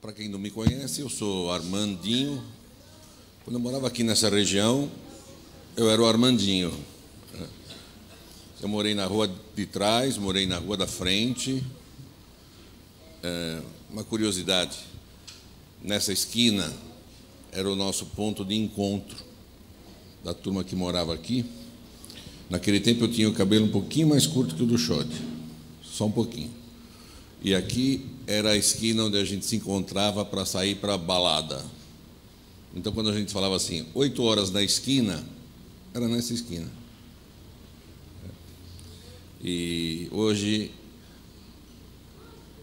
Para quem não me conhece, eu sou Armandinho. Quando eu morava aqui nessa região, eu era o Armandinho. Eu morei na rua de trás, morei na rua da frente. Uma curiosidade, nessa esquina era o nosso ponto de encontro da turma que morava aqui. Naquele tempo eu tinha o cabelo um pouquinho mais curto que o do Xode, só um pouquinho. E aqui era a esquina onde a gente se encontrava para sair para a balada. Então, quando a gente falava assim, 8 horas na esquina, era nessa esquina. E hoje,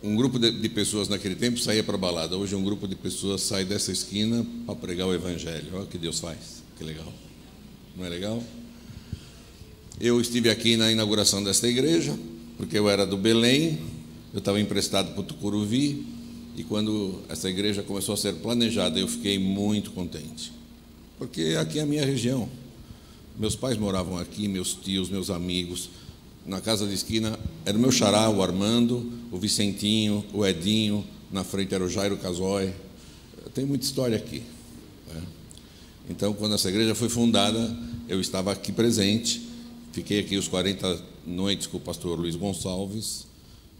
um grupo de pessoas naquele tempo saía para a balada. Hoje, um grupo de pessoas sai dessa esquina para pregar o Evangelho. Olha o que Deus faz, que legal. Não é legal? Eu estive aqui na inauguração desta igreja, porque eu era do Belém. Eu estava emprestado para o Tucuruvi, e quando essa igreja começou a ser planejada, eu fiquei muito contente, porque aqui é a minha região. Meus pais moravam aqui, meus tios, meus amigos. Na casa de esquina era o meu xará, o Armando, o Vicentinho, o Edinho, na frente era o Jairo Casói. Tem muita história aqui, né? Então, quando essa igreja foi fundada, eu estava aqui presente, fiquei aqui os 40 noites com o pastor Luiz Gonçalves.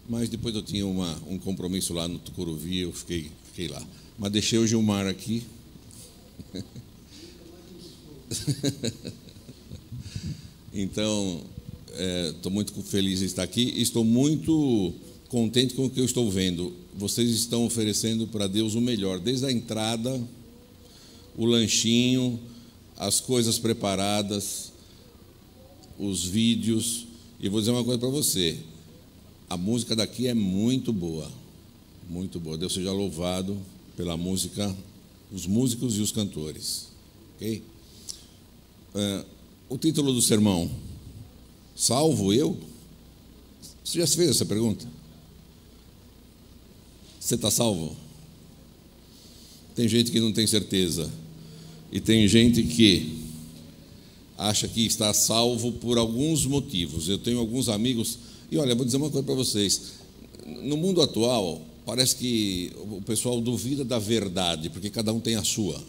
Mas depois eu tinha um compromisso lá no Tucuruvi, eu fiquei lá. Mas deixei o Gilmar aqui. Então, estou muito feliz de estar aqui e estou muito contente com o que eu estou vendo. Vocês estão oferecendo para Deus o melhor, desde a entrada, o lanchinho, as coisas preparadas, os vídeos. E vou dizer uma coisa para você. A música daqui é muito boa, muito boa. Deus seja louvado pela música, os músicos e os cantores. Ok? O título do sermão, Salvo eu? Você já se fez essa pergunta? Você está salvo? Tem gente que não tem certeza. E tem gente que acha que está salvo por alguns motivos. Eu tenho alguns amigos. E olha, vou dizer uma coisa para vocês. No mundo atual, parece que o pessoal duvida da verdade, porque cada um tem a sua.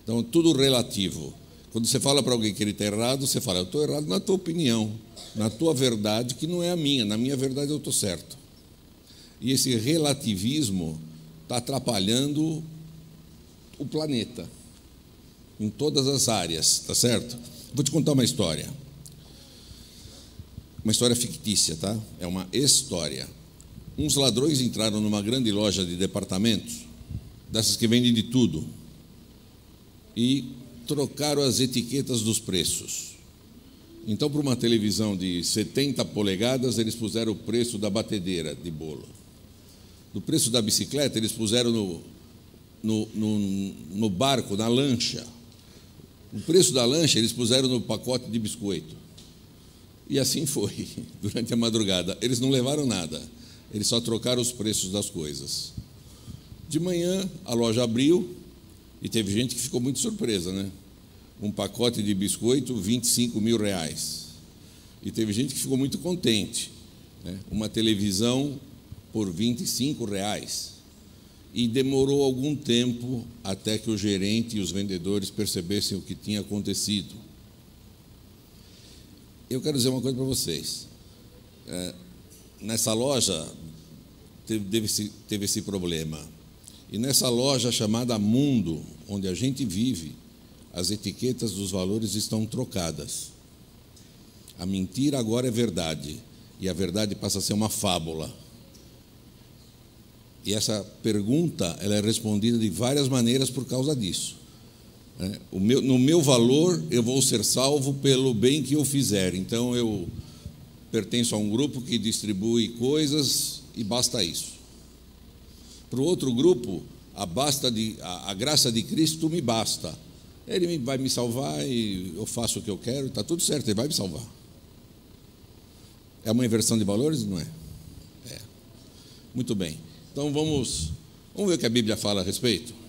Então, tudo relativo. Quando você fala para alguém que ele está errado, você fala, eu estou errado na tua opinião, na tua verdade, que não é a minha. Na minha verdade, eu estou certo. E esse relativismo está atrapalhando o planeta, em todas as áreas, tá certo? Vou te contar uma história. Uma história fictícia, tá? É uma história. Uns ladrões entraram numa grande loja de departamentos, dessas que vendem de tudo, e trocaram as etiquetas dos preços. Então, para uma televisão de 70 polegadas, eles puseram o preço da batedeira de bolo. No preço da bicicleta, eles puseram no barco, na lancha. O preço da lancha, eles puseram no pacote de biscoito. E assim foi, durante a madrugada. Eles não levaram nada, eles só trocaram os preços das coisas. De manhã, a loja abriu e teve gente que ficou muito surpresa, né? Um pacote de biscoito, R$25 mil. E teve gente que ficou muito contente, né? Uma televisão por R$25. E demorou algum tempo até que o gerente e os vendedores percebessem o que tinha acontecido. Eu quero dizer uma coisa para vocês. Nessa loja teve esse problema. E nessa loja chamada Mundo, onde a gente vive, as etiquetas dos valores estão trocadas. A mentira agora é verdade, e a verdade passa a ser uma fábula. E essa pergunta ela é respondida de várias maneiras por causa disso. No meu valor, eu vou ser salvo pelo bem que eu fizer. Então, eu pertenço a um grupo que distribui coisas e basta isso. Para o outro grupo, a graça de Cristo me basta. Ele vai me salvar e eu faço o que eu quero, está tudo certo, ele vai me salvar. É uma inversão de valores, não é? É. Muito bem. Então, vamos ver o que a Bíblia fala a respeito.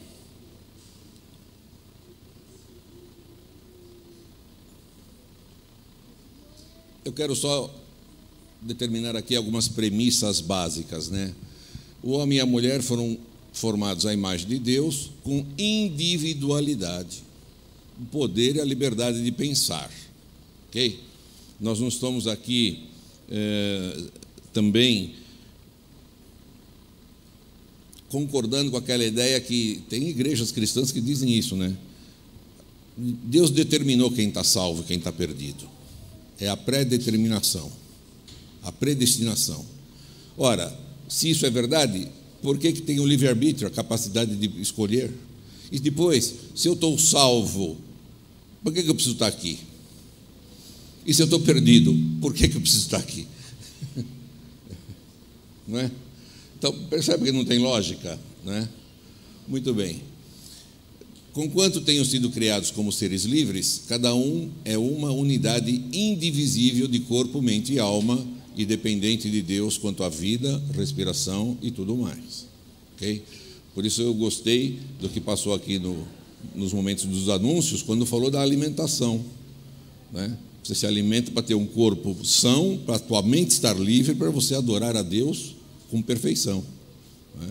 Eu quero só determinar aqui algumas premissas básicas, né? O homem e a mulher foram formados à imagem de Deus, com individualidade, o poder e a liberdade de pensar. Ok? Nós não estamos aqui também concordando com aquela ideia que tem igrejas cristãs que dizem isso, né? Deus determinou quem está salvo e quem está perdido. É a predeterminação, a predestinação. Ora, se isso é verdade, por que tem o livre-arbítrio, a capacidade de escolher? E depois, se eu estou salvo, por que eu preciso estar aqui? E se eu estou perdido, por que eu preciso estar aqui? Não é? Então, percebe que não tem lógica, não é? Muito bem. Conquanto tenham sido criados como seres livres, cada um é uma unidade indivisível de corpo, mente e alma, e dependente de Deus quanto à vida, respiração e tudo mais. Okay? Por isso eu gostei do que passou aqui nos momentos dos anúncios, quando falou da alimentação. Né? Você se alimenta para ter um corpo são, para a tua mente estar livre, para você adorar a Deus com perfeição. Né?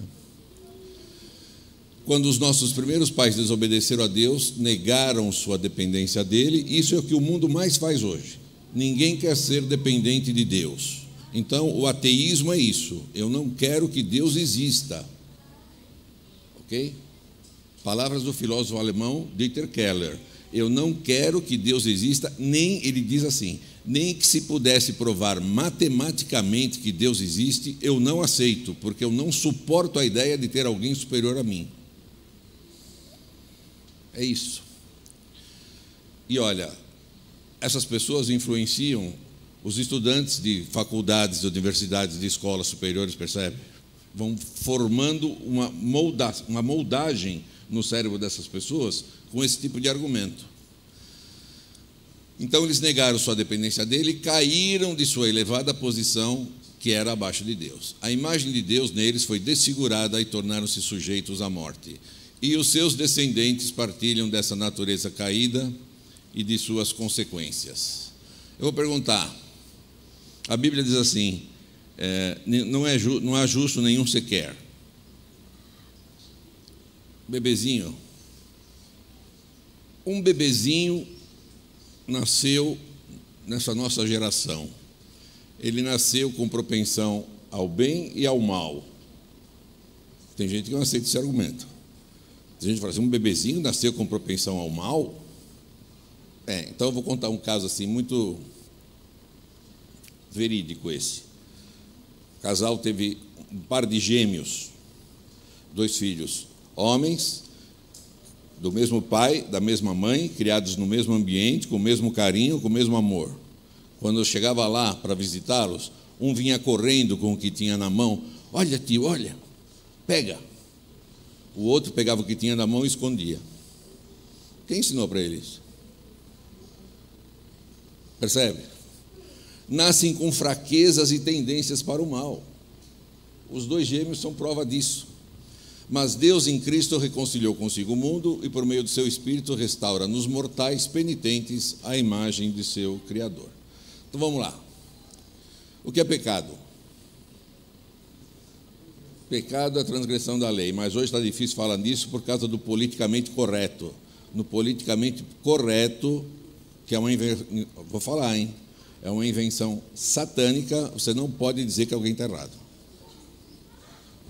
Quando os nossos primeiros pais desobedeceram a Deus, negaram sua dependência dele, isso é o que o mundo mais faz hoje. Ninguém quer ser dependente de Deus. Então, o ateísmo é isso. Eu não quero que Deus exista. Ok? Palavras do filósofo alemão Dieter Keller. Eu não quero que Deus exista, nem, ele diz assim, nem que se pudesse provar matematicamente que Deus existe, eu não aceito, porque eu não suporto a ideia de ter alguém superior a mim. É isso. E olha, essas pessoas influenciam os estudantes de faculdades, de universidades, de escolas superiores, percebe? Vão formando uma moldagem no cérebro dessas pessoas com esse tipo de argumento. Então, eles negaram sua dependência dele e caíram de sua elevada posição, que era abaixo de Deus. A imagem de Deus neles foi desfigurada e tornaram-se sujeitos à morte. E os seus descendentes partilham dessa natureza caída e de suas consequências. Eu vou perguntar, a Bíblia diz assim, não há justo nenhum sequer. Bebezinho. Um bebezinho nasceu nessa nossa geração. Ele nasceu com propensão ao bem e ao mal. Tem gente que não aceita esse argumento. Tem gente que fala assim, um bebezinho nasceu com propensão ao mal? Então eu vou contar um caso assim, muito verídico esse. O casal teve um par de gêmeos, 2 filhos, homens, do mesmo pai, da mesma mãe, criados no mesmo ambiente, com o mesmo carinho, com o mesmo amor. Quando eu chegava lá para visitá-los, um vinha correndo com o que tinha na mão. Olha, tio, olha, pega. O outro pegava o que tinha na mão e escondia. Quem ensinou para eles? Percebe? Nascem com fraquezas e tendências para o mal. Os 2 gêmeos são prova disso. Mas Deus em Cristo reconciliou consigo o mundo e, por meio do seu Espírito, restaura nos mortais penitentes a imagem de seu Criador. Então vamos lá. O que é pecado? Pecado é a transgressão da lei, mas hoje está difícil falar nisso por causa do politicamente correto. No politicamente correto, que é uma vou falar, hein? É uma invenção satânica, você não pode dizer que alguém está errado.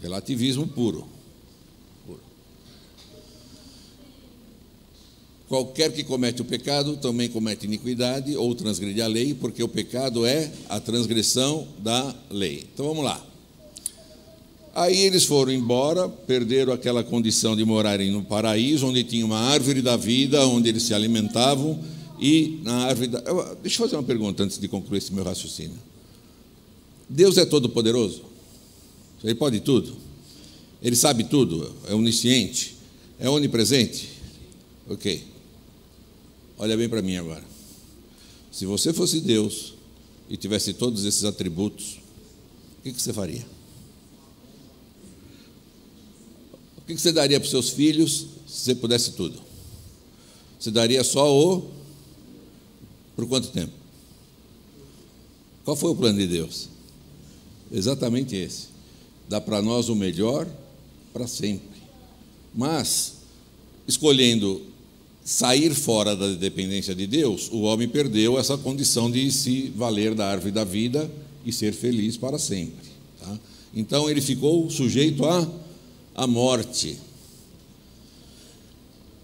Relativismo puro. Qualquer que comete o pecado também comete iniquidade ou transgride a lei, porque o pecado é a transgressão da lei. Então vamos lá. Aí eles foram embora, perderam aquela condição de morarem no paraíso, onde tinha uma árvore da vida, onde eles se alimentavam, e na árvore da... Deixa eu fazer uma pergunta antes de concluir esse meu raciocínio. Deus é todo poderoso? Ele pode tudo? Ele sabe tudo? É onisciente? É onipresente? Ok. Olha bem para mim agora. Se você fosse Deus e tivesse todos esses atributos, o que você faria? O que você daria para os seus filhos se você pudesse tudo? Você daria só por quanto tempo? Qual foi o plano de Deus? Exatamente esse. Dá para nós o melhor para sempre. Mas, escolhendo sair fora da dependência de Deus, o homem perdeu essa condição de se valer da árvore da vida e ser feliz para sempre. Tá? Então, ele ficou sujeito à morte.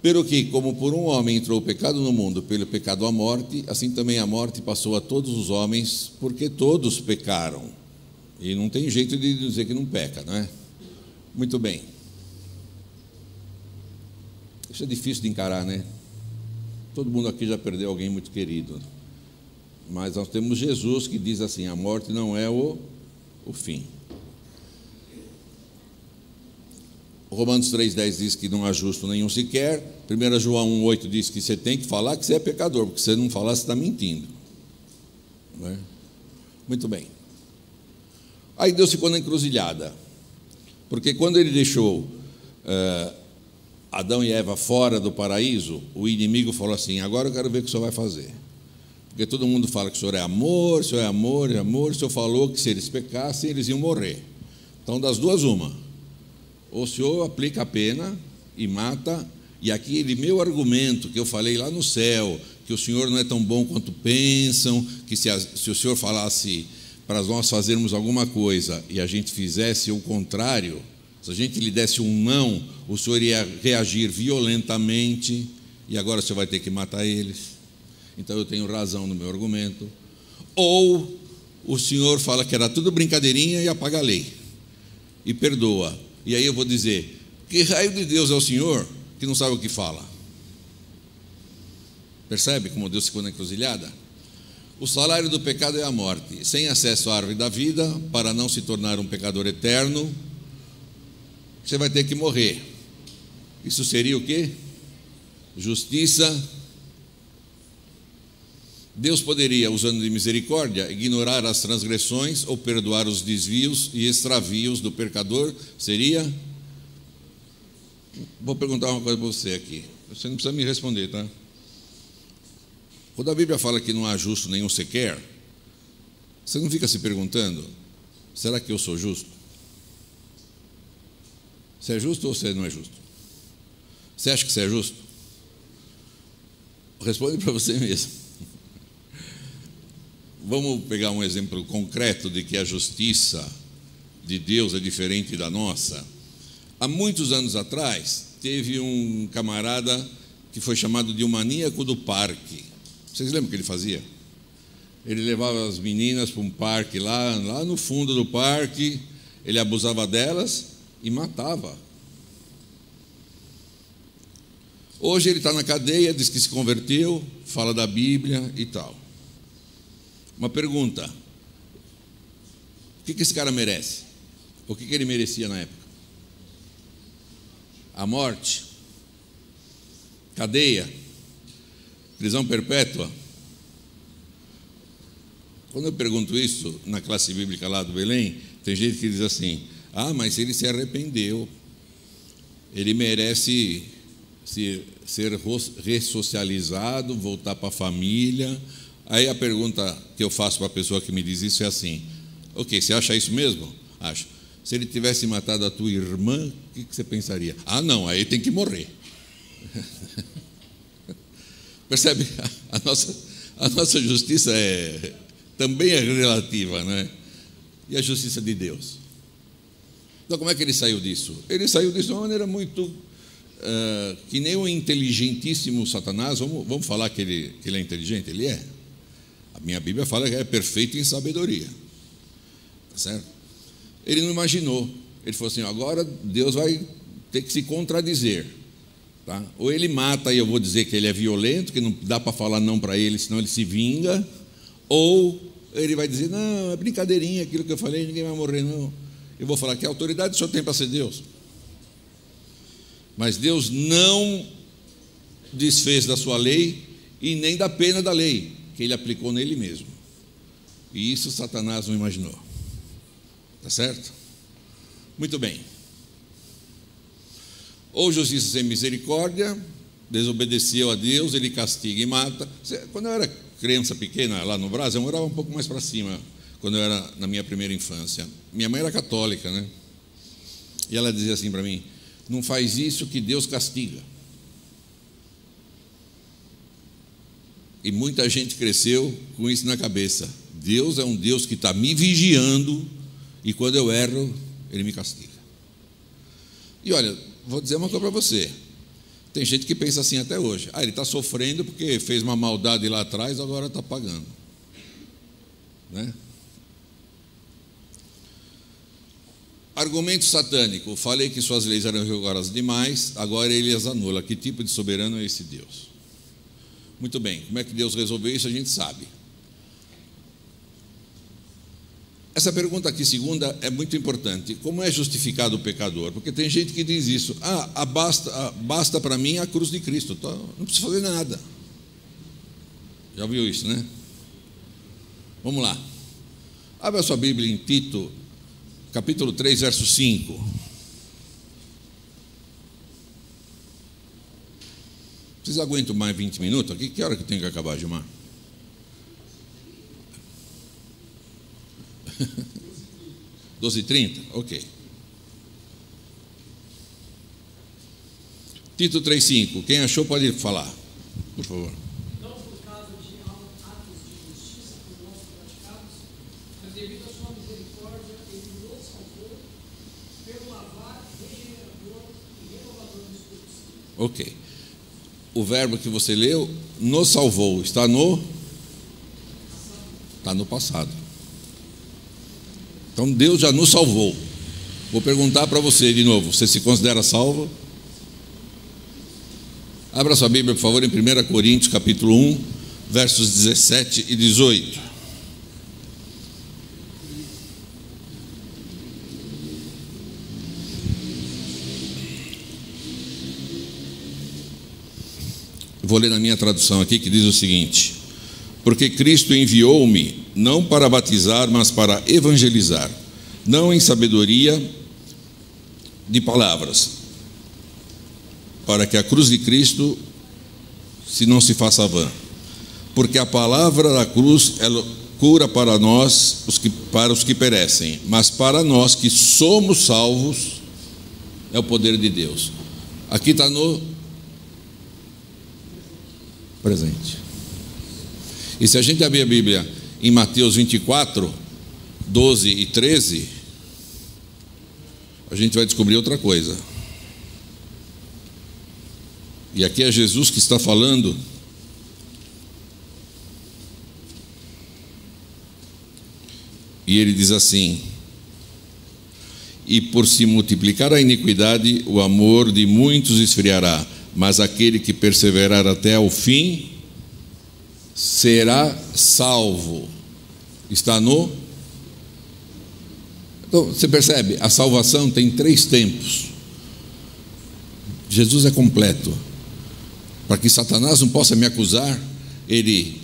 Pelo que, como por um homem entrou o pecado no mundo, pelo pecado a morte, assim também a morte passou a todos os homens, porque todos pecaram. E não tem jeito de dizer que não peca, não é? Muito bem. Isso é difícil de encarar, né? Todo mundo aqui já perdeu alguém muito querido. Mas nós temos Jesus que diz assim: a morte não é o fim. Romanos 3,10 diz que não há justo nenhum sequer. 1 João 1,8 diz que você tem que falar que você é pecador, porque se você não falar, você está mentindo. Não é? Muito bem. Aí Deus ficou na encruzilhada, porque quando ele deixou Adão e Eva fora do paraíso, o inimigo falou assim: agora eu quero ver o que o senhor vai fazer. Porque todo mundo fala que o senhor é amor, o senhor é amor, é amor. O senhor falou que se eles pecassem, eles iam morrer. Então, das duas, uma. Ou o senhor aplica a pena e mata, e aquele meu argumento que eu falei lá no céu, que o senhor não é tão bom quanto pensam, que se o senhor falasse para nós fazermos alguma coisa e a gente fizesse o contrário, se a gente lhe desse um não, o senhor ia reagir violentamente, e agora o senhor vai ter que matar eles. Então eu tenho razão no meu argumento. Ou o senhor fala que era tudo brincadeirinha e apaga a lei, e perdoa. E aí eu vou dizer: que raio de Deus é o senhor que não sabe o que fala? Percebe como Deus ficou na encruzilhada? O salário do pecado é a morte. Sem acesso à árvore da vida, para não se tornar um pecador eterno, você vai ter que morrer. Isso seria o quê? Justiça. Deus poderia, usando de misericórdia, ignorar as transgressões ou perdoar os desvios e extravios do pecador. Seria? Vou perguntar uma coisa para você aqui. Você não precisa me responder, tá? Quando a Bíblia fala que não há justo nenhum sequer, você não fica se perguntando: será que eu sou justo? Você é justo ou você não é justo? Você acha que você é justo? Responde para você mesmo. Vamos pegar um exemplo concreto de que a justiça de Deus é diferente da nossa. Há muitos anos atrás, teve um camarada que foi chamado de o maníaco do parque. Vocês lembram o que ele fazia? Ele levava as meninas para um parque lá no fundo do parque, ele abusava delas e matava. Hoje ele está na cadeia, diz que se converteu, fala da Bíblia e tal. Uma pergunta: o que esse cara merece? O que ele merecia na época? A morte? Cadeia? Prisão perpétua? Quando eu pergunto isso na classe bíblica lá do Belém, tem gente que diz assim: ah, mas ele se arrependeu, ele merece ser ressocializado, voltar para a família. Aí a pergunta que eu faço para a pessoa que me diz isso é assim: ok, você acha isso mesmo? Acho. Se ele tivesse matado a tua irmã, o que você pensaria? Ah, não, aí tem que morrer. Percebe? A nossa justiça também é relativa, não é? E a justiça de Deus? Então, como é que ele saiu disso? Ele saiu disso de uma maneira muito que nem o inteligentíssimo Satanás. Vamos falar que ele é inteligente? Ele é. A minha Bíblia fala que é perfeito em sabedoria. Tá certo? Ele não imaginou. Ele falou assim: agora Deus vai ter que se contradizer. Tá? Ou ele mata e eu vou dizer que ele é violento, que não dá para falar não para ele, senão ele se vinga. Ou ele vai dizer: não, é brincadeirinha, aquilo que eu falei, ninguém vai morrer não. Eu vou falar: que autoridade o senhor tem para ser Deus? Mas Deus não desfez da sua lei e nem da pena da lei, que ele aplicou nele mesmo. E isso Satanás não imaginou. Tá certo? Muito bem. Ou justiça sem misericórdia, desobedeceu a Deus, ele castiga e mata. Quando eu era criança pequena lá no Brasil, eu morava um pouco mais para cima, quando eu era na minha primeira infância. Minha mãe era católica, né? E ela dizia assim para mim: não faz isso que Deus castiga. E muita gente cresceu com isso na cabeça. Deus é um Deus que está me vigiando e quando eu erro, Ele me castiga. E olha, vou dizer uma coisa para você. Tem gente que pensa assim até hoje. Ele está sofrendo porque fez uma maldade lá atrás, agora está pagando. Né? Argumento satânico. Falei que suas leis eram rigorosas demais, agora Ele as anula. Que tipo de soberano é esse Deus? Muito bem, como é que Deus resolveu isso, a gente sabe. Essa pergunta aqui, segunda, é muito importante. Como é justificado o pecador? Porque tem gente que diz isso: basta para mim a cruz de Cristo, não preciso fazer nada. Já viu isso, né? Vamos lá. Abra a sua Bíblia em Tito, capítulo 3, verso 5. Vocês aguentam mais 20 minutos aqui? Que hora que eu tenho que acabar, Gilmar? 12h30? Ok. Tito 3,5. Quem achou pode falar, por favor. Não por causa de atos de justiça por nós praticados, mas devido à sua misericórdia, Ele nos salvou pelo lavar regenerador e renovador do Espírito Santo. Ok. O verbo que você leu, nos salvou, está no passado. Então Deus já nos salvou. Vou perguntar para você de novo: você se considera salvo? Abra sua Bíblia, por favor, em 1 Coríntios, capítulo 1, versos 17 e 18. Vou ler na minha tradução aqui, que diz o seguinte: porque Cristo enviou-me não para batizar, mas para evangelizar, não em sabedoria de palavras, para que a cruz de Cristo não se faça vã. Porque a palavra da cruz é cura para nós, para os que perecem, mas para nós que somos salvos é o poder de Deus. Aqui está no presente. E se a gente abrir a Bíblia em Mateus 24, 12 e 13, a gente vai descobrir outra coisa. E aqui é Jesus que está falando. E ele diz assim: e por se multiplicar a iniquidade, o amor de muitos esfriará, mas aquele que perseverar até o fim será salvo. Está no... Então, você percebe? A salvação tem 3 tempos. Jesus é completo. Para que Satanás não possa me acusar, ele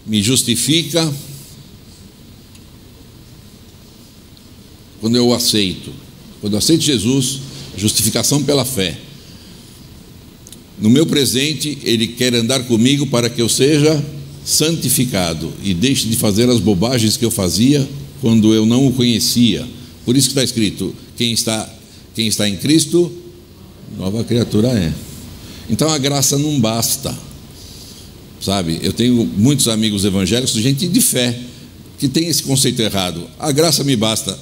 me justifica quando eu o aceito. Quando eu aceito Jesus, justificação pela fé. No meu presente, Ele quer andar comigo para que eu seja santificado e deixe de fazer as bobagens que eu fazia quando eu não o conhecia. Por isso que está escrito: quem está em Cristo, nova criatura é. Então a graça não basta, sabe? Eu tenho muitos amigos evangélicos, gente de fé, que tem esse conceito errado. A graça me basta.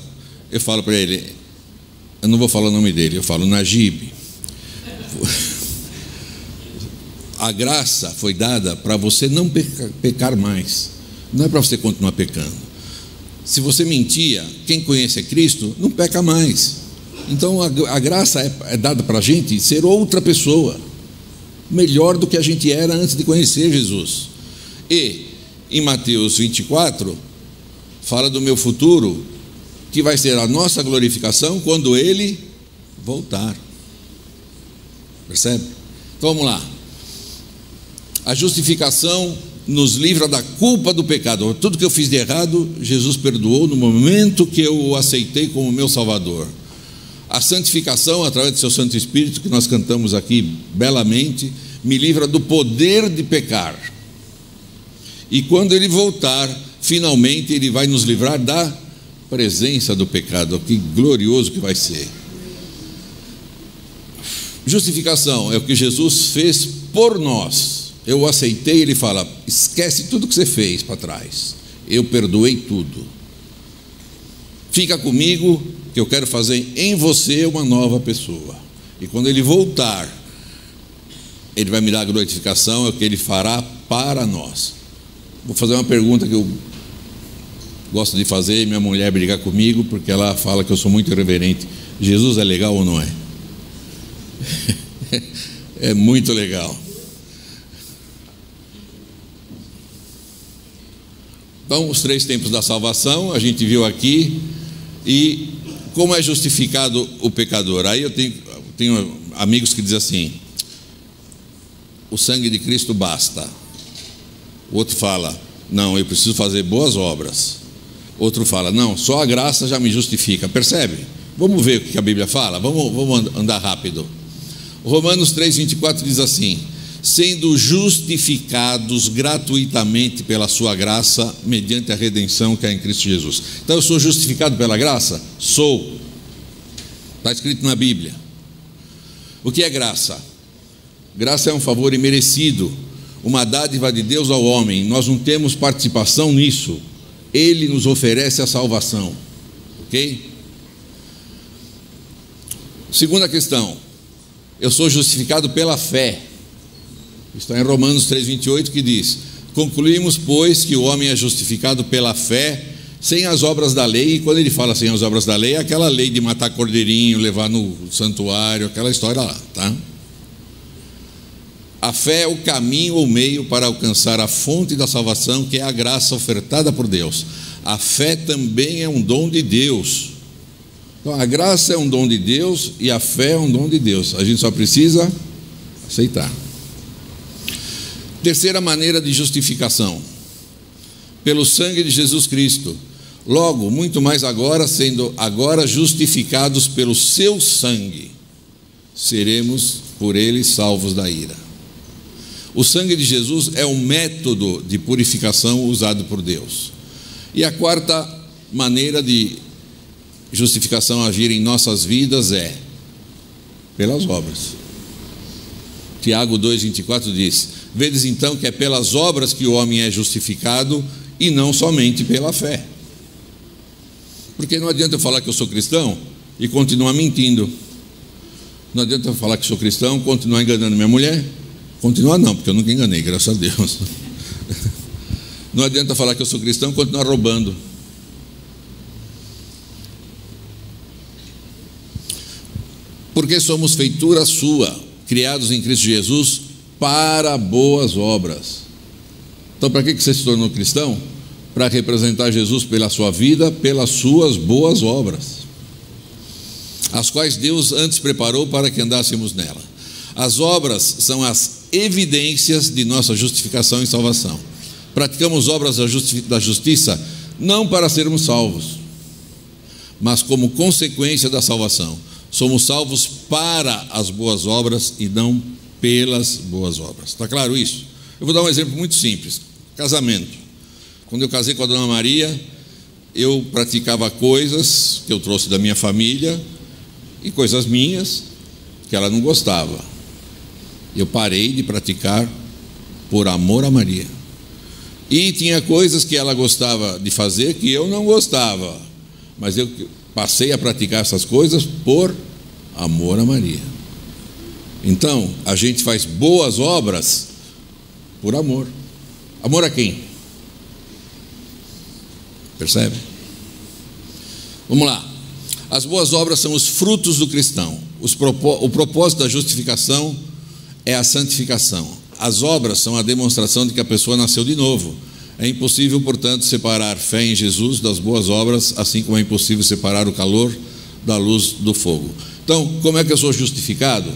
Eu falo para ele, eu não vou falar o nome dele, eu falo Najib. A graça foi dada para você não pecar mais, não é para você continuar pecando. Se você mentia, quem conhece a Cristo não peca mais. Então a graça é dada para a gente ser outra pessoa, melhor do que a gente era antes de conhecer Jesus. E em Mateus 24 fala do meu futuro, que vai ser a nossa glorificação quando Ele voltar. Percebe? Então vamos lá. A justificação nos livra da culpa do pecado. Tudo que eu fiz de errado, Jesus perdoou no momento que eu o aceitei como meu Salvador. A santificação, através do seu Santo Espírito, que nós cantamos aqui belamente, me livra do poder de pecar. E quando Ele voltar, finalmente Ele vai nos livrar da presença do pecado. Que glorioso que vai ser. Justificação é o que Jesus fez por nós. Eu o aceitei, ele fala: esquece tudo que você fez para trás, eu perdoei tudo, fica comigo que eu quero fazer em você uma nova pessoa. E quando ele voltar, ele vai me dar a glorificação, é o que ele fará para nós. Vou fazer uma pergunta que eu gosto de fazer, e minha mulher briga comigo porque ela fala que eu sou muito irreverente. Jesus é legal ou não é? É muito legal. Então, os 3 tempos da salvação, a gente viu aqui. E como é justificado o pecador? Aí eu tenho amigos que dizem assim: o sangue de Cristo basta. O outro fala: não, eu preciso fazer boas obras. Outro fala: não, só a graça já me justifica. Percebe? Vamos ver o que a Bíblia fala? Vamos andar rápido. Romanos 3,24 diz assim: sendo justificados gratuitamente pela sua graça, mediante a redenção que há em Cristo Jesus. Então eu sou justificado pela graça? Sou. Está escrito na Bíblia. O que é graça? Graça é um favor imerecido, uma dádiva de Deus ao homem. Nós não temos participação nisso. Ele nos oferece a salvação. Ok? Segunda questão: eu sou justificado pela fé. Está em Romanos 3,28, que diz: concluímos, pois, que o homem é justificado pela fé, sem as obras da lei. E quando ele fala sem as obras da lei, é aquela lei de matar cordeirinho, levar no santuário, aquela história lá, tá? A fé é o caminho ou meio para alcançar a fonte da salvação, que é a graça ofertada por Deus. A fé também é um dom de Deus. Então, a graça é um dom de Deus e a fé é um dom de Deus. A gente só precisa aceitar. Terceira maneira de justificação: pelo sangue de Jesus Cristo. Logo, muito mais agora, sendo agora justificados pelo seu sangue, seremos por ele salvos da ira. O sangue de Jesus é um método de purificação usado por Deus. E a quarta maneira de justificação agir em nossas vidas é pelas obras. Tiago 2,24 diz: vedes então que é pelas obras que o homem é justificado e não somente pela fé. Porque não adianta eu falar que eu sou cristão e continuar mentindo. Não adianta eu falar que sou cristão e continuar enganando minha mulher. Continuar não, porque eu nunca enganei, graças a Deus. Não adianta falar que eu sou cristão e continuar roubando. Porque somos feitura sua, criados em Cristo Jesus para boas obras. Então, para que você se tornou cristão? Para representar Jesus pela sua vida, pelas suas boas obras, as quais Deus antes preparou para que andássemos nela. As obras são as evidências de nossa justificação e salvação. Praticamos obras da justiça não para sermos salvos, mas como consequência da salvação. Somos salvos para as boas obras e não pelas boas obras. Está claro isso? Eu vou dar um exemplo muito simples: casamento. Quando eu casei com a dona Maria, eu praticava coisas que eu trouxe da minha família e coisas minhas que ela não gostava. Eu parei de praticar por amor a Maria. E tinha coisas que ela gostava de fazer que eu não gostava, mas eu passei a praticar essas coisas por amor a Maria. Então, a gente faz boas obras por amor. Amor a quem? Percebe? Vamos lá. As boas obras são os frutos do cristão. O propósito da justificação é a santificação. As obras são a demonstração de que a pessoa nasceu de novo. É impossível, portanto, separar fé em Jesus das boas obras, assim como é impossível separar o calor da luz do fogo. Então, como é que eu sou justificado?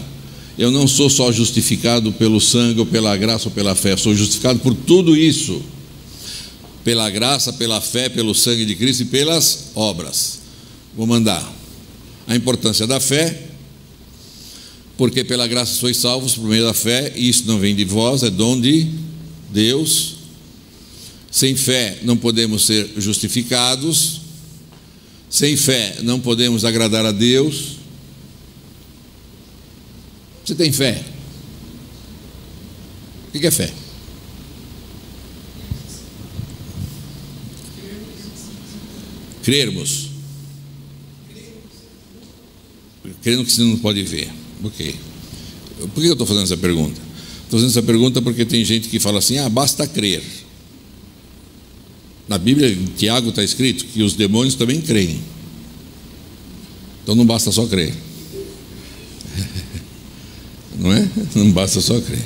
Eu não sou só justificado pelo sangue, ou pela graça, ou pela fé. Eu sou justificado por tudo isso: pela graça, pela fé, pelo sangue de Cristo e pelas obras. Vou mandar a importância da fé. Porque pela graça sois salvos por meio da fé, e isso não vem de vós, é dom de Deus. Sem fé não podemos ser justificados. Sem fé não podemos agradar a Deus. Você tem fé? O que é fé? Crermos. Crendo que você não pode ver. Ok. Por que eu estou fazendo essa pergunta? Estou fazendo essa pergunta porque tem gente que fala assim: basta crer. Na Bíblia, em Tiago está escrito que os demônios também creem. Então não basta só crer. Não é? Não basta só crer.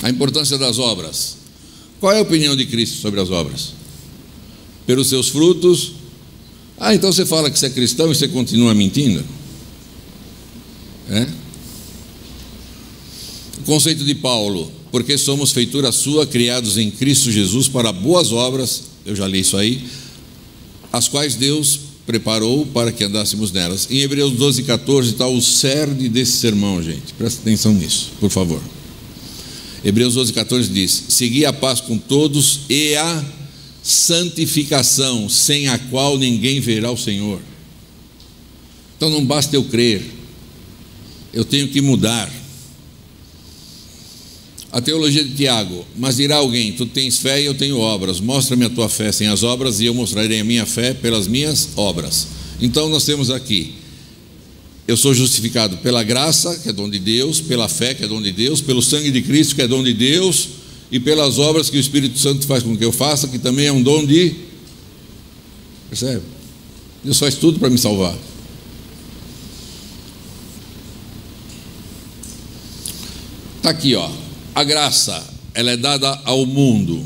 A importância das obras. Qual é a opinião de Cristo sobre as obras? Pelos seus frutos. Então você fala que você é cristão e você continua mentindo? O conceito de Paulo: porque somos feitura sua, criados em Cristo Jesus para boas obras, eu já li isso aí, as quais Deus preparou para que andássemos nelas. Em Hebreus 12:14 está o cerne desse sermão, gente. Presta atenção nisso, por favor. Hebreus 12:14 diz: segui a paz com todos e a santificação, sem a qual ninguém verá o Senhor. Então não basta eu crer, eu tenho que mudar. A teologia de Tiago: mas dirá alguém, tu tens fé e eu tenho obras, mostra-me a tua fé sem as obras e eu mostrarei a minha fé pelas minhas obras. Então nós temos aqui: eu sou justificado pela graça, que é dom de Deus, pela fé, que é dom de Deus, pelo sangue de Cristo, que é dom de Deus, e pelas obras que o Espírito Santo faz com que eu faça, que também é um dom de... Percebe? Deus faz tudo para me salvar. Está aqui, a graça, ela é dada ao mundo.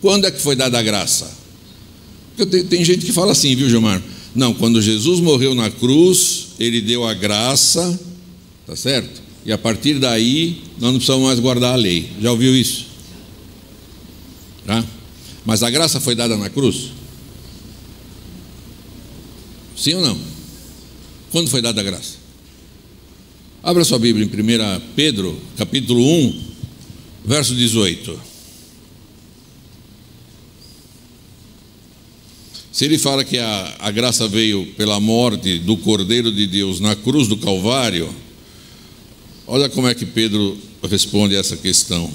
Quando é que foi dada a graça? Porque tem gente que fala assim, viu, Gilmar? Não, quando Jesus morreu na cruz, ele deu a graça, tá certo? E a partir daí, nós não precisamos mais guardar a lei. Já ouviu isso? Mas a graça foi dada na cruz? Sim ou não? Quando foi dada a graça? Abra sua Bíblia em 1 Pedro, capítulo 1, verso 18. Se ele fala que a graça veio pela morte do Cordeiro de Deus na cruz do Calvário, olha como é que Pedro responde a essa questão.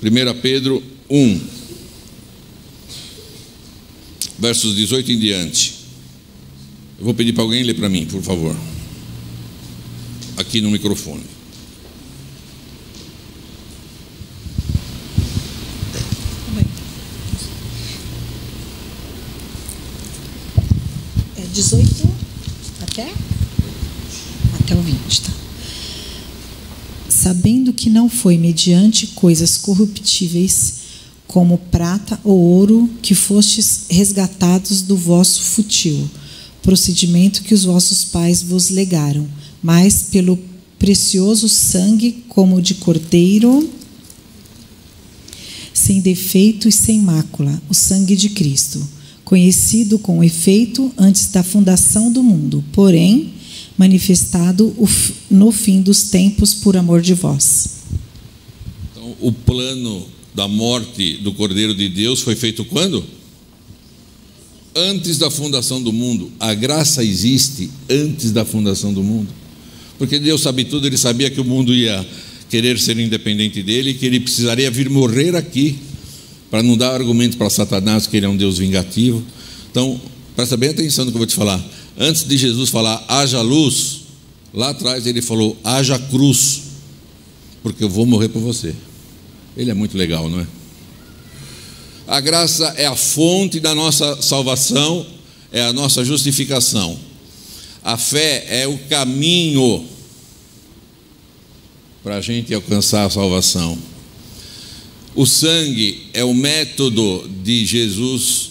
1 Pedro 1, versos 18 em diante. Eu vou pedir para alguém ler para mim, por favor, aqui no microfone. É 18 até o 20, tá? Sabendo que não foi mediante coisas corruptíveis, como prata ou ouro, que fostes resgatados do vosso fútil procedimento que os vossos pais vos legaram, mas pelo precioso sangue, como de cordeiro, sem defeito e sem mácula, o sangue de Cristo, conhecido com efeito antes da fundação do mundo, porém manifestado no fim dos tempos por amor de vós. Então, o plano da morte do Cordeiro de Deus foi feito quando? Antes da fundação do mundo. A graça existe antes da fundação do mundo, porque Deus sabe tudo. Ele sabia que o mundo ia querer ser independente dele e que ele precisaria vir morrer aqui, para não dar argumento para Satanás que ele é um Deus vingativo. Então, presta bem atenção no que eu vou te falar. Antes de Jesus falar haja luz, lá atrás ele falou haja cruz, porque eu vou morrer por você. Ele é muito legal, não é? A graça é a fonte da nossa salvação, é a nossa justificação. A fé é o caminho para a gente alcançar a salvação. O sangue é o método de Jesus,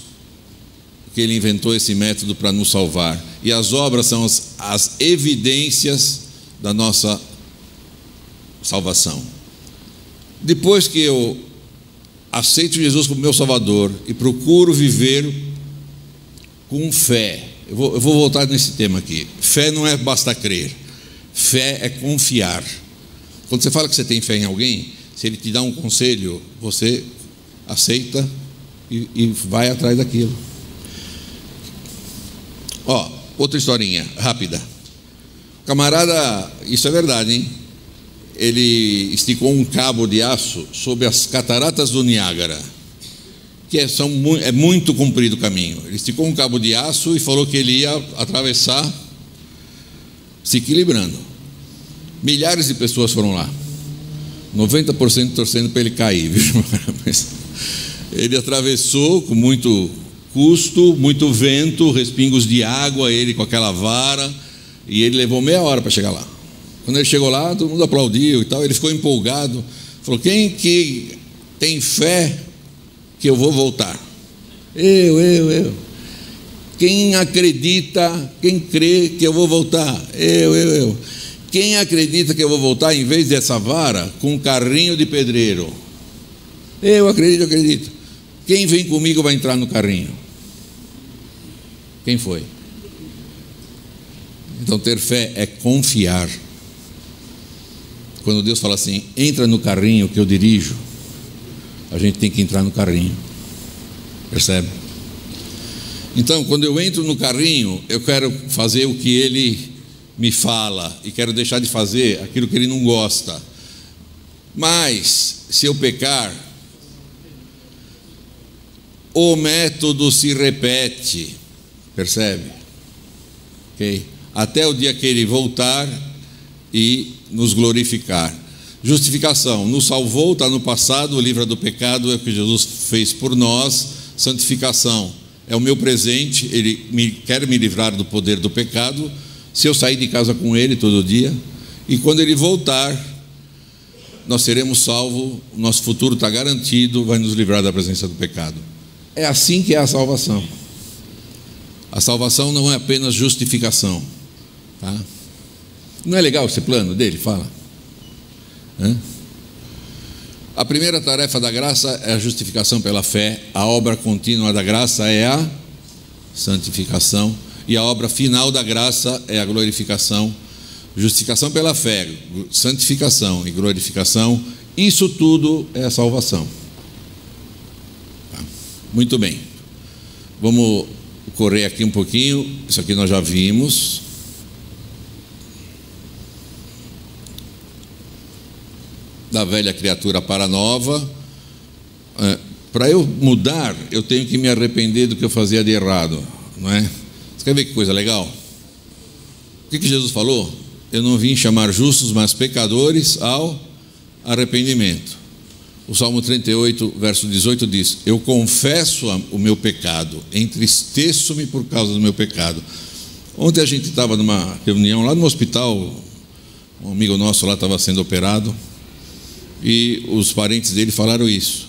que ele inventou esse método para nos salvar. E as obras são as evidências da nossa salvação. Depois que eu aceito Jesus como meu Salvador e procuro viver com fé, eu vou voltar nesse tema aqui. Fé não é basta crer, fé é confiar. Quando você fala que você tem fé em alguém, se ele te dá um conselho, você aceita e vai atrás daquilo. outra historinha, rápida. O camarada, isso é verdade, hein? Ele esticou um cabo de aço sobre as cataratas do Niágara, que é muito comprido o caminho. Ele esticou um cabo de aço e falou que ele ia atravessar se equilibrando. Milhares de pessoas foram lá, 90% torcendo para ele cair, viu? Mas ele atravessou com muito custo, muito vento, respingos de água, ele com aquela vara, e ele levou meia hora para chegar lá. Quando ele chegou lá, todo mundo aplaudiu e tal, ele ficou empolgado, falou: quem que tem fé que eu vou voltar? Eu. Quem acredita, quem crê que eu vou voltar? Eu. Quem acredita que eu vou voltar em vez dessa vara com um carrinho de pedreiro? Eu acredito. Quem vem comigo vai entrar no carrinho? Quem foi? Então ter fé é confiar. Quando Deus fala assim, entra no carrinho que eu dirijo, a gente tem que entrar no carrinho. Percebe? Então, quando eu entro no carrinho, eu quero fazer o que Ele me fala e quero deixar de fazer aquilo que Ele não gosta. Mas, se eu pecar, o método se repete. Percebe? Ok? Até o dia que Ele voltar e nos glorificar. Justificação, nos salvou, está no passado, livra do pecado, é o que Jesus fez por nós. Santificação, é o meu presente, Ele quer me livrar do poder do pecado, se eu sair de casa com Ele todo dia, e quando Ele voltar, nós seremos salvos, o nosso futuro está garantido, vai nos livrar da presença do pecado. É assim que é a salvação. A salvação não é apenas justificação, tá? Não é legal esse plano dele? Fala. A primeira tarefa da graça é a justificação pela fé. A obra contínua da graça é a santificação. E a obra final da graça é a glorificação. Justificação pela fé, santificação e glorificação. Isso tudo é a salvação. Muito bem. Vamos correr aqui um pouquinho. Isso aqui nós já vimos. Da velha criatura para a nova. Para eu mudar, eu tenho que me arrepender do que eu fazia de errado, não é? Você quer ver que coisa legal? O que Jesus falou? Eu não vim chamar justos, mas pecadores ao arrependimento. O Salmo 38, verso 18 diz: eu confesso o meu pecado, entristeço-me por causa do meu pecado. Ontem a gente estava numa reunião lá no hospital, um amigo nosso lá estava sendo operado, e os parentes dele falaram isso.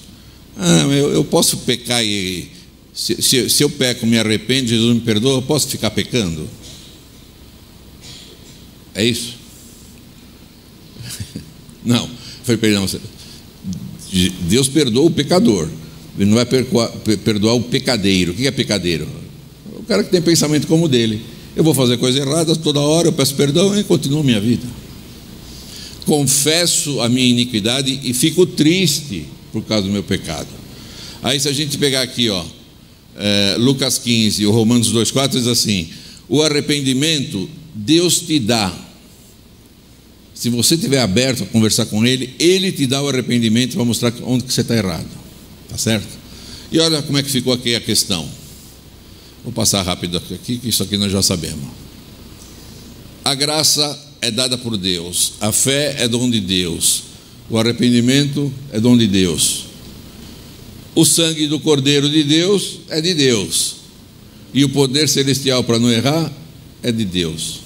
Eu posso pecar e se eu peco, me arrependo, Jesus me perdoa, eu posso ficar pecando? É isso? Não. Foi perdão. Deus perdoa o pecador, Ele não vai perdoar o pecadeiro. O que é pecadeiro? O cara que tem pensamento como o dele. Eu vou fazer coisas erradas toda hora, eu peço perdão e continuo minha vida. Confesso a minha iniquidade e fico triste por causa do meu pecado. Aí se a gente pegar aqui, Lucas 15, o Romanos 2,4 diz assim: o arrependimento Deus te dá. Se você estiver aberto a conversar com Ele, Ele te dá o arrependimento para mostrar onde que você está errado. Tá certo? E olha como é que ficou aqui a questão. Vou passar rápido aqui, que isso aqui nós já sabemos. A graça é dada por Deus, a fé é dom de Deus, o arrependimento é dom de Deus, o sangue do Cordeiro de Deus é de Deus, e o poder celestial para não errar é de Deus.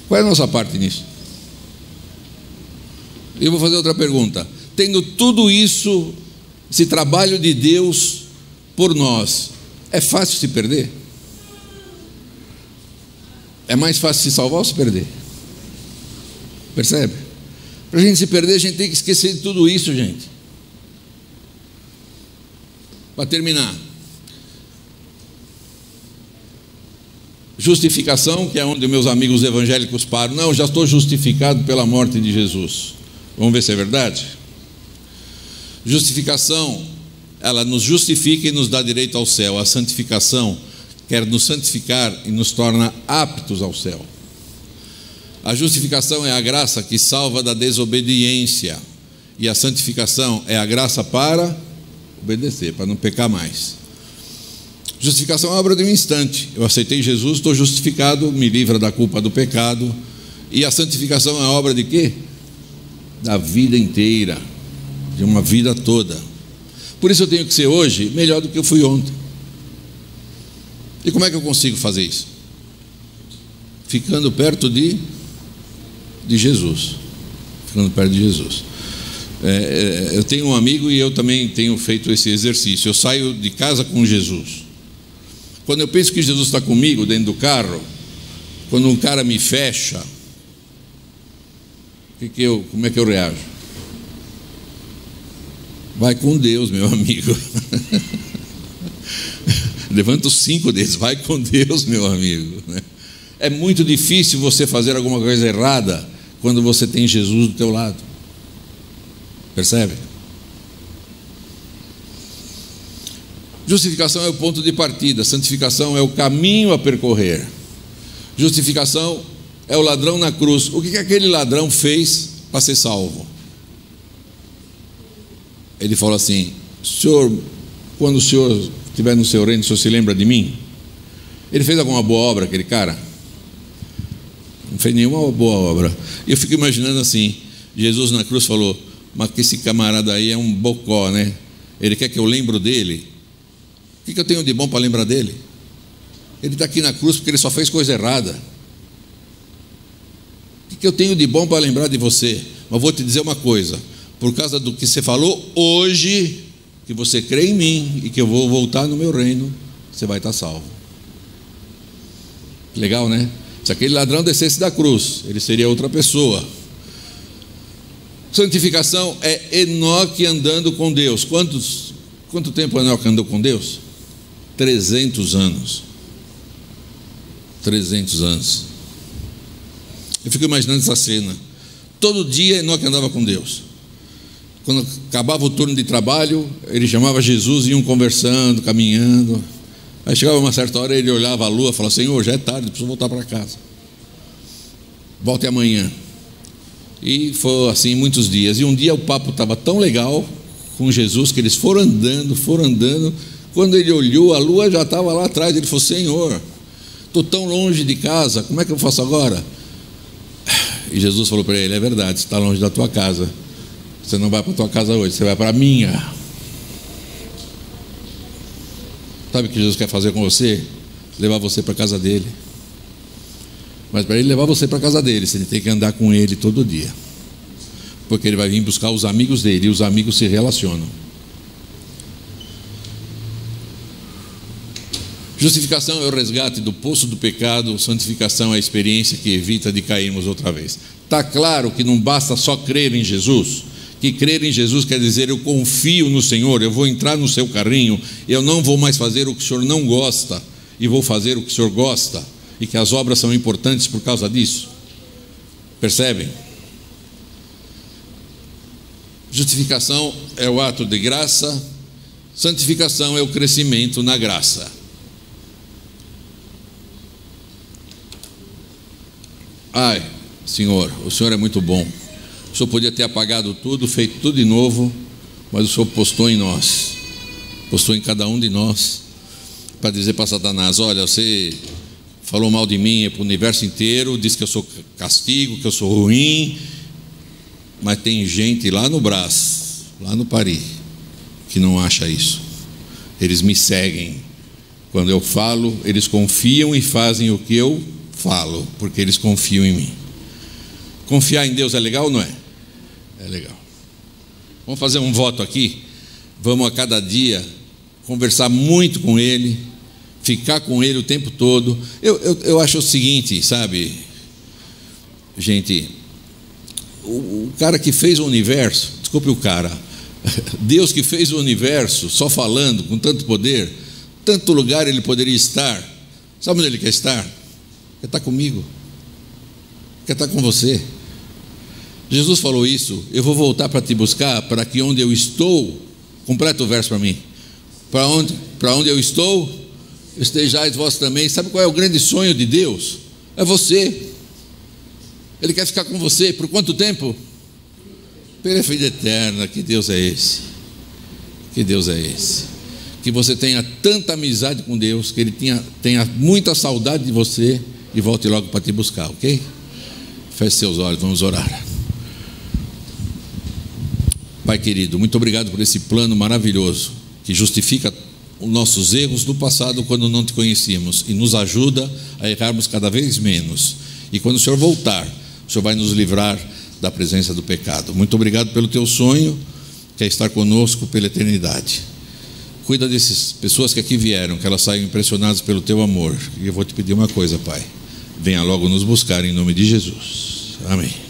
Qual é a nossa parte nisso? Eu vou fazer outra pergunta. Tendo tudo isso, esse trabalho de Deus por nós, é fácil se perder? É mais fácil se salvar ou se perder? Percebe? Para a gente se perder, a gente tem que esquecer de tudo isso, gente. Para terminar, justificação, que é onde meus amigos evangélicos param. Não, já estou justificado pela morte de Jesus. Vamos ver se é verdade? Justificação, ela nos justifica e nos dá direito ao céu. A santificação quer nos santificar e nos torna aptos ao céu. A justificação é a graça que salva da desobediência, e a santificação é a graça para obedecer, para não pecar mais. Justificação é obra de um instante. Eu aceitei Jesus, estou justificado, me livra da culpa do pecado. E a santificação é a obra de quê? Da vida inteira, de uma vida toda. Por isso eu tenho que ser hoje melhor do que eu fui ontem. E como é que eu consigo fazer isso? Ficando perto de Jesus. Ficando perto de Jesus. Eu tenho um amigo e eu também tenho feito esse exercício. Eu saio de casa com Jesus. Quando eu penso que Jesus está comigo dentro do carro, quando um cara me fecha, como é que eu reajo? Vai com Deus, meu amigo. Levanta os 5 dedos, vai com Deus, meu amigo. É muito difícil você fazer alguma coisa errada quando você tem Jesus do teu lado. Percebe? Justificação é o ponto de partida, santificação é o caminho a percorrer. Justificação é o ladrão na cruz. O que aquele ladrão fez para ser salvo? Ele falou assim: Senhor, quando o Senhor estiver no seu reino, o Senhor se lembra de mim? Ele fez alguma boa obra, aquele cara? Não fez nenhuma boa obra. E eu fico imaginando assim, Jesus na cruz falou: mas que esse camarada aí é um bocó, né? Ele quer que eu lembre dele. O que eu tenho de bom para lembrar dele? Ele está aqui na cruz porque ele só fez coisa errada. O que eu tenho de bom para lembrar de você? Mas vou te dizer uma coisa: por causa do que você falou hoje, que você crê em mim e que eu vou voltar no meu reino, você vai estar salvo. Legal, né? Se aquele ladrão descesse da cruz, ele seria outra pessoa. Santificação é Enoque andando com Deus. Quanto tempo Enoque andou com Deus? 300 anos. 300 anos. Eu fico imaginando essa cena. Todo dia Enoque andava com Deus. Quando acabava o turno de trabalho, ele chamava Jesus e iam conversando, caminhando. Aí chegava uma certa hora, ele olhava a lua e falava: Senhor, já é tarde, preciso voltar para casa. Volte amanhã. E foi assim muitos dias. E um dia o papo estava tão legal com Jesus que eles foram andando. Quando ele olhou, a lua já estava lá atrás. Ele falou: Senhor, estou tão longe de casa, como é que eu faço agora? E Jesus falou para ele: é verdade, você está longe da tua casa. Você não vai para a tua casa hoje, você vai para a minha. Sabe o que Jesus quer fazer com você? Levar você para a casa dele. Mas para ele levar você para a casa dele, você tem que andar com ele todo dia. Porque ele vai vir buscar os amigos dele, e os amigos se relacionam. Justificação é o resgate do poço do pecado. Santificação é a experiência que evita de cairmos outra vez. Está claro que não basta só crer em Jesus. Que crer em Jesus quer dizer: eu confio no Senhor, eu vou entrar no seu carrinho, eu não vou mais fazer o que o Senhor não gosta, e vou fazer o que o Senhor gosta, e que as obras são importantes por causa disso. Percebem? Justificação é o ato de graça, santificação é o crescimento na graça. Ai, Senhor, o Senhor é muito bom. O Senhor podia ter apagado tudo, feito tudo de novo, mas o Senhor postou em nós, postou em cada um de nós, para dizer para Satanás: olha, você falou mal de mim para o universo inteiro, diz que eu sou castigo, que eu sou ruim, mas tem gente lá no Brás, lá no Paris, que não acha isso. Eles me seguem. Quando eu falo, eles confiam e fazem o que eu falo, porque eles confiam em mim. Confiar em Deus é legal ou não é? É legal. Vamos fazer um voto aqui. Vamos a cada dia conversar muito com Ele, ficar com Ele o tempo todo. Eu acho o seguinte, sabe, gente, o cara que fez o universo, desculpe o cara, Deus que fez o universo, só falando, com tanto poder, tanto lugar Ele poderia estar. Sabe onde Ele quer estar? Quer estar comigo, quer estar com você. Jesus falou isso: eu vou voltar para te buscar, para que onde eu estou, completa o verso para mim, para onde eu estou, estejais vós também. Sabe qual é o grande sonho de Deus? É você. Ele quer ficar com você por quanto tempo? Pela vida eterna. Que Deus é esse? Que Deus é esse? Que você tenha tanta amizade com Deus, que Ele tenha muita saudade de você e volte logo para te buscar, ok? Feche seus olhos, vamos orar. Pai querido, muito obrigado por esse plano maravilhoso que justifica os nossos erros do passado quando não te conhecíamos e nos ajuda a errarmos cada vez menos. E quando o Senhor voltar, o Senhor vai nos livrar da presença do pecado. Muito obrigado pelo teu sonho, que é estar conosco pela eternidade. Cuida dessas pessoas que aqui vieram, que elas saiam impressionadas pelo teu amor. E eu vou te pedir uma coisa, Pai. Venha logo nos buscar em nome de Jesus. Amém.